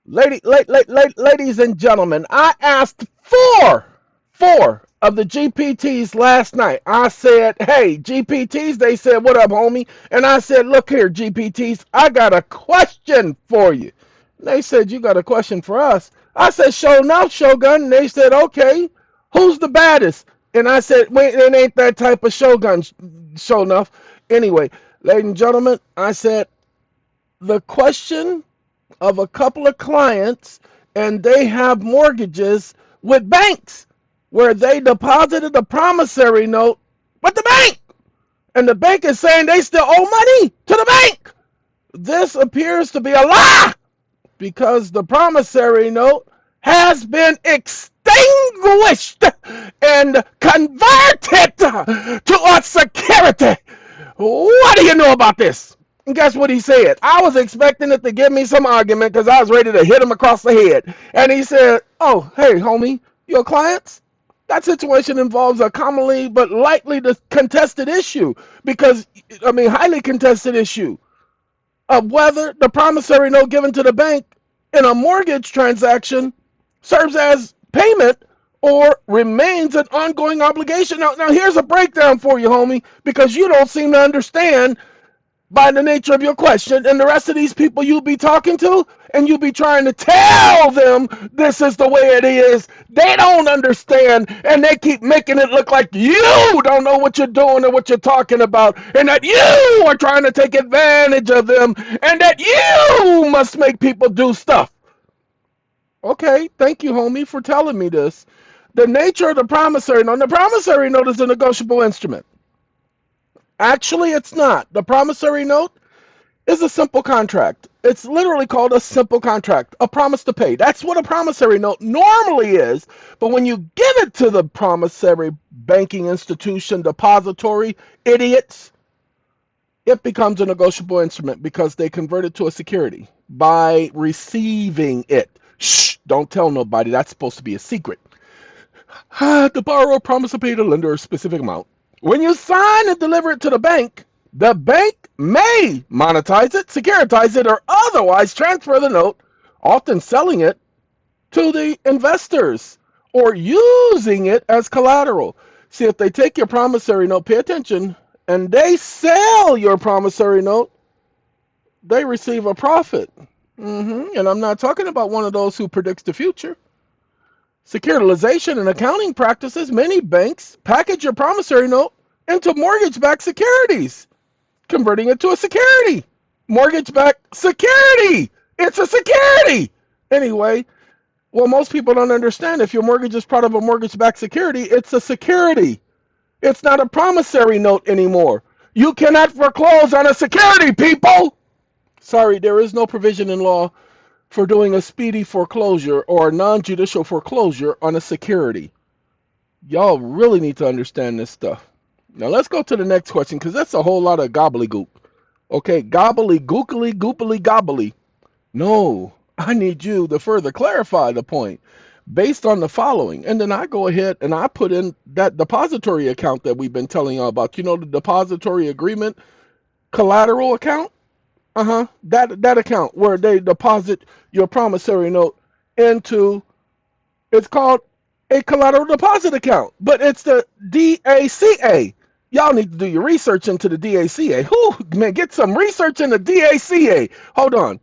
Ladies and gentlemen, I asked four of the GPTs last night. I said, hey, GPTs, they said, what up, homie? And I said, look here, GPTs, I got a question for you. They said, you got a question for us? I said, show enough, Shogun. And they said, okay, who's the baddest? And I said, wait, it ain't that type of Shogun, show enough. Anyway, ladies and gentlemen, I said, the question of a couple of clients, and they have mortgages with banks where they deposited a promissory note with the bank, and the bank is saying they still owe money to the bank. This appears to be a lie because the promissory note has been extinguished and converted to a security. What do you know about this? And guess what he said? I was expecting it to give me some argument because I was ready to hit him across the head. And he said, oh, hey, homie, your clients? That situation involves a commonly but likely contested issue because, highly contested issue of whether the promissory note given to the bank in a mortgage transaction serves as payment or remains an ongoing obligation. Now here's a breakdown for you, homie, because you don't seem to understand by the nature of your question, and the rest of these people you'll be talking to, and you'll be trying to tell them this is the way it is. They don't understand, and they keep making it look like you don't know what you're doing or what you're talking about, and that you are trying to take advantage of them, and that you must make people do stuff. Okay, thank you, homie, for telling me this. The nature of the promissory note is a negotiable instrument. Actually, it's not. The promissory note is a simple contract. It's literally called a simple contract, a promise to pay. That's what a promissory note normally is. But when you give it to the promissory banking institution depository idiots, it becomes a negotiable instrument because they convert it to a security by receiving it. Shh, don't tell nobody. That's supposed to be a secret. The borrower promised to pay the lender a specific amount. When you sign and deliver it to the bank may monetize it, securitize it, or otherwise transfer the note, often selling it to the investors or using it as collateral. See, if they take your promissory note, pay attention, and they sell your promissory note, they receive a profit. And I'm not talking about one of those who predicts the future. Securitization and accounting practices, many banks package your promissory note into mortgage-backed securities, converting it to a security. Mortgage-backed security. It's a security. Anyway, well, most people don't understand. If your mortgage is part of a mortgage-backed security, it's a security. It's not a promissory note anymore. You cannot foreclose on a security, people. Sorry, there is no provision in law for doing a speedy foreclosure or a non-judicial foreclosure on a security. Y'all really need to understand this stuff. Now let's go to the next question because that's a whole lot of gobbledygook. Okay, gobbly. No, I need you to further clarify the point based on the following. And then I go ahead and I put in that depository account that we've been telling you about. You know, the depository agreement collateral account? That account where they deposit your promissory note into, it's called a collateral deposit account, but it's the DACA. Y'all need to do your research into the DACA. Man, get some research in the DACA. Hold on.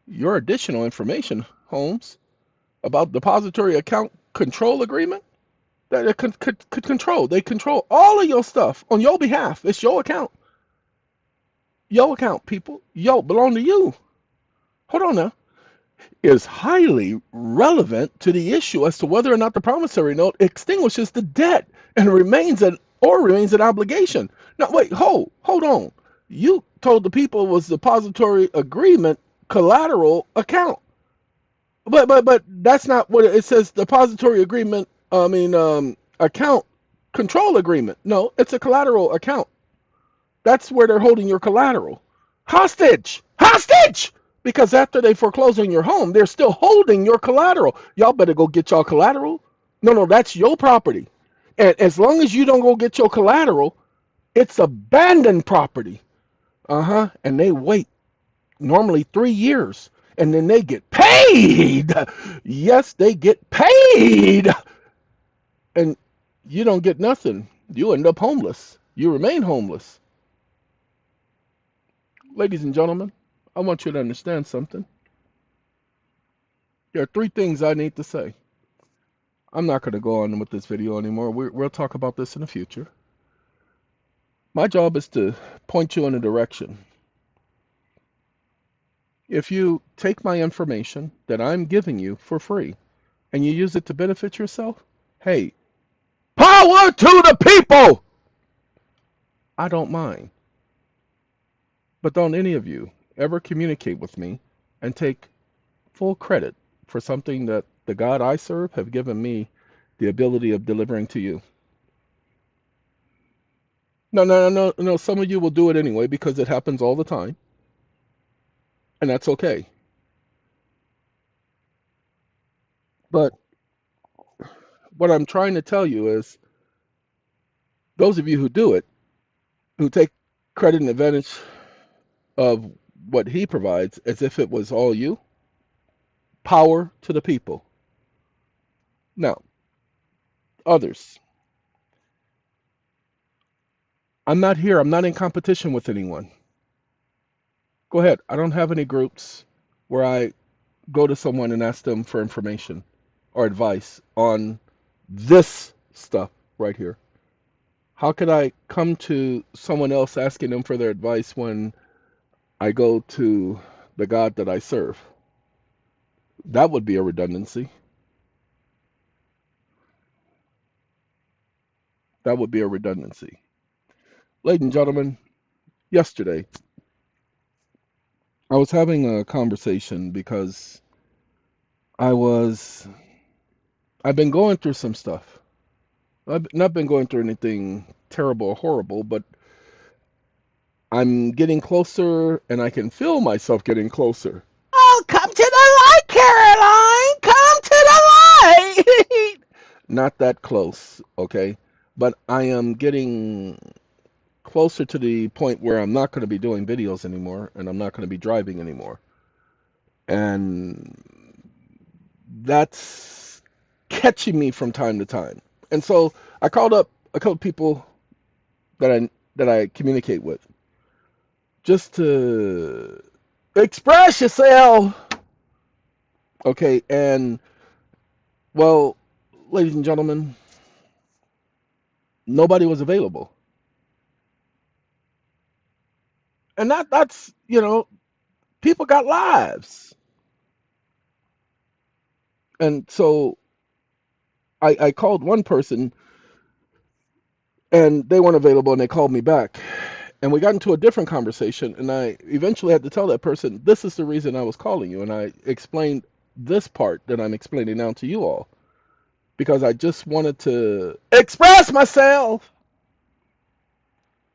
Your additional information, Holmes, about depository account control agreement, that it could control. They control all of your stuff on your behalf. It's your account. Your account, people. Yo, belong to you. Hold on now. Is highly relevant to the issue as to whether or not the promissory note extinguishes the debt and remains an obligation. Now wait, hold on. You told the people it was depository agreement collateral account. But that's not what it says. Depository agreement, account control agreement. No, it's a collateral account. That's where they're holding your collateral. Hostage! Hostage! Because after they foreclose on your home, they're still holding your collateral. Y'all better go get y'all collateral. No, that's your property. And as long as you don't go get your collateral, it's abandoned property. And they wait normally 3 years. and then they get paid. Yes, they get paid. And you don't get nothing. You end up homeless. You remain homeless. Ladies and gentlemen, I want you to understand something. There are three things I need to say. I'm not going to go on with this video anymore. We'll talk about this in the future. My job is to point you in a direction. If you take my information that I'm giving you for free and you use it to benefit yourself, hey, power to the people! I don't mind. But don't any of you ever communicate with me and take full credit for something that the God I serve have given me the ability of delivering to you. No, no, no, no, no. Some of you will do it anyway because it happens all the time, and that's okay. But what I'm trying to tell you is those of you who do it, who take credit and advantage of what he provides as if it was all you, power to the people. Now, others, I'm not here. I'm not in competition with anyone. Go ahead. I don't have any groups where I go to someone and ask them for information or advice on this stuff right here. How could I come to someone else asking them for their advice when I go to the God that I serve? That would be a redundancy. That would be a redundancy. Ladies and gentlemen, yesterday I was having a conversation because I was I've been going through some stuff. I've not been going through anything terrible or horrible, but I'm getting closer and I can feel myself getting closer. Oh, come to the light, Caroline! Come to the light! Not that close, okay? But I am getting closer to the point where I'm not going to be doing videos anymore and I'm not going to be driving anymore. And that's catching me from time to time. And so I called up a couple people that I communicate with just to express yourself. Okay, and well, ladies and gentlemen, nobody was available. And that's, people got lives. And so I called one person and they weren't available and they called me back. And we got into a different conversation and I eventually had to tell that person, this is the reason I was calling you. And I explained this part that I'm explaining now to you all because I just wanted to express myself.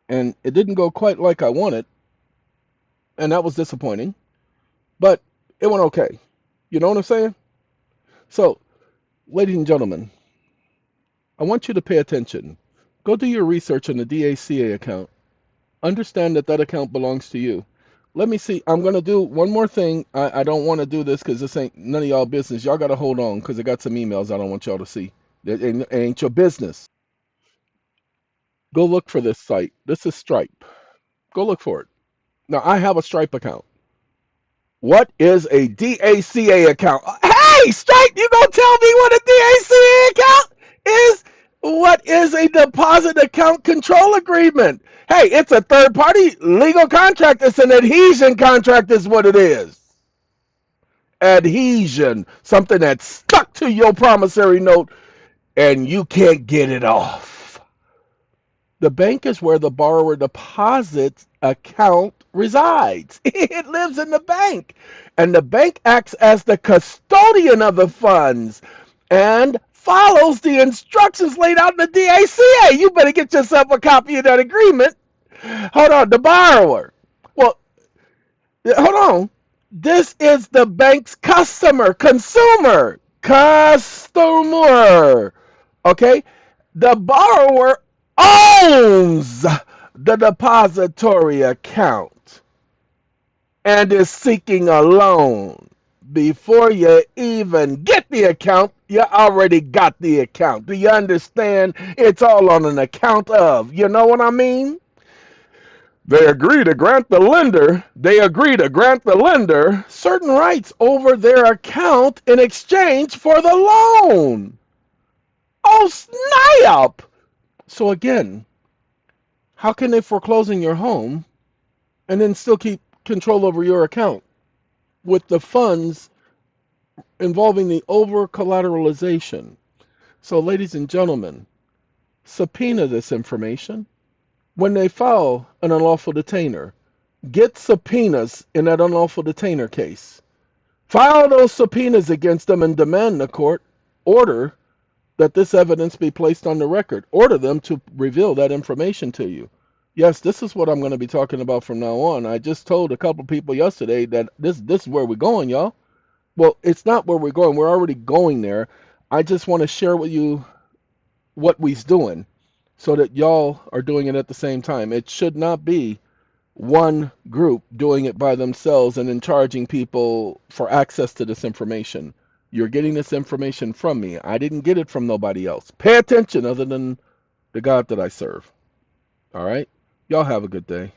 And it didn't go quite like I wanted. And that was disappointing. But it went okay. You know what I'm saying? So, ladies and gentlemen, I want you to pay attention. Go do your research on the DACA account. Understand that that account belongs to you. Let me see. I'm going to do one more thing. I don't want to do this because this ain't none of y'all business. Y'all got to hold on because I got some emails I don't want y'all to see. It ain't your business. Go look for this site. This is Stripe. Go look for it. Now, I have a Stripe account. What is a DACA account? Hey, Stripe, you gonna tell me what a DACA account is? What is a deposit account control agreement? Hey, it's a third party legal contract. It's an adhesion contract, is what it is. Adhesion, something that's stuck to your promissory note and you can't get it off. The bank is where the borrower deposits account resides. It lives in the bank. And the bank acts as the custodian of the funds and follows the instructions laid out in the DACA. You better get yourself a copy of that agreement. Hold on, the borrower. Well, hold on. This is the bank's customer. Okay? The borrower owns the depository account and is seeking a loan. before you even get the account, you already got the account. Do you understand? It's all on an account of. You know what I mean? They agree to grant the lender certain rights over their account in exchange for the loan. Oh, snap! So again, how can they foreclosing your home and then still keep control over your account with the funds involving the over collateralization? So, ladies and gentlemen, subpoena this information. When they file an unlawful detainer, get subpoenas in that unlawful detainer case. File those subpoenas against them and demand the court order that this evidence be placed on the record. Order them to reveal that information to you. Yes, this is what I'm going to be talking about from now on. I just told a couple people yesterday that this is where we're going, y'all. Well, it's not where we're going. We're already going there. I just want to share with you what we's doing so that y'all are doing it at the same time. It should not be one group doing it by themselves and then charging people for access to this information. You're getting this information from me. I didn't get it from nobody else. Pay attention other than the God that I serve. All right? Y'all have a good day.